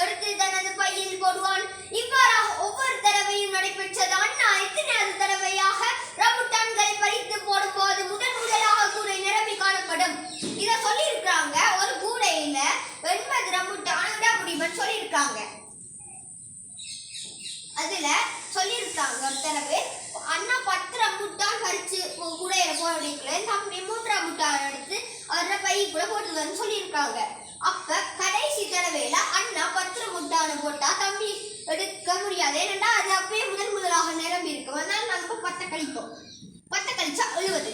எடுத்து தனது பையில் போடுவான். இவ்வாறாக ஒவ்வொரு தடவையும் நடைபெற்றது. அண்ணா எத்தனையாவது தடவையாக ரம்புட்டான்களை பறித்து போடும்போது முதலாக கூடை நிரம்பி காணப்படும். இத சொல்லியிருக்காங்க. ஒரு கூடையில 80 ரம்புட்டான் இட முடியும்னு சொல்லியிருக்காங்க. அதுல சொல்லியிருக்காங்க ஒரு தடவை அண்ணா 10 ரம்புட்டான் பறிச்சு கூடையில போடுறீங்களே, தம்பி 3 ரம்புட்டான் எடுத்து அவரோட பைக்குள்ள போட்டுருவான்னு சொல்லியிருக்காங்க. அப்ப கடைசி தடவையில அண்ணா 10 ரம்புட்டான போட்டா தம்பி எடுக்க முடியாது. ஏனென்றா அது அப்பயே முதலாக நிரம்பி இருக்கும். அதனால நாங்க 10 கழிப்போம். 10 கழிச்சா 70.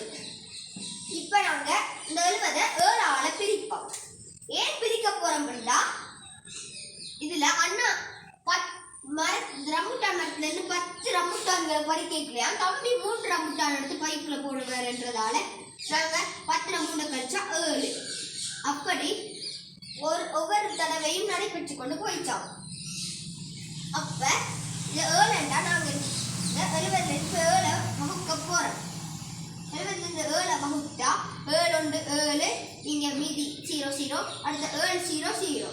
இப்ப நாங்க இந்த 70 7ஆல பிரிப்போம். ஏன் பிரிக்க போறோம்னா இதுல அண்ணா ரம்புட்டான் மரத்துல இருந்து 10 ரம்புட்டான்களை பறிக்கலையா, தம்பி 3 ரம்புட்டான் எடுத்து பைக்குள்ள போடுவாருன்றதால நாங்க 10 ரம்புட்டான் கழிச்சா 7. அப்படி ஒவ்வொரு தடவையும் நடைபெற்று கொண்டு போயிட்டோம். அப்ப இந்த 7 நாங்க இந்த 70 7 வகுக்க போறோம். 70 7 வகுத்தா 7 1 7, இங்க மீதி 0 0, அடுத்த 7 0 0.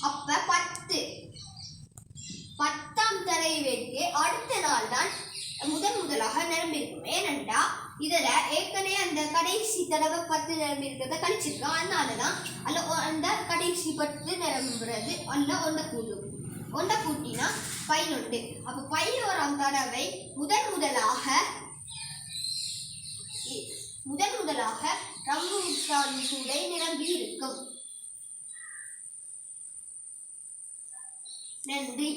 அப்ப 10 10ஆம் தடவைக்கு அடுத்த நாள் தான் முதலாக நிரம்பியிருக்கும். ஏனென்றா இதுல ஏற்கனவே அந்த கடைசி தடவை 10 நிரம்பி இருக்கிறத கழிச்சிருக்கோம். அதனாலதான் அல்ல அந்த கடைசி 10 நிரம்புறது அல்ல ஒன்றை கூட்டும். ஒன்றை கூட்டினா 11. அப்ப 11ஆம் தடவை முதலாக ரம்புட்டான் கூடை நிரம்பி இருக்கும். நன்றி.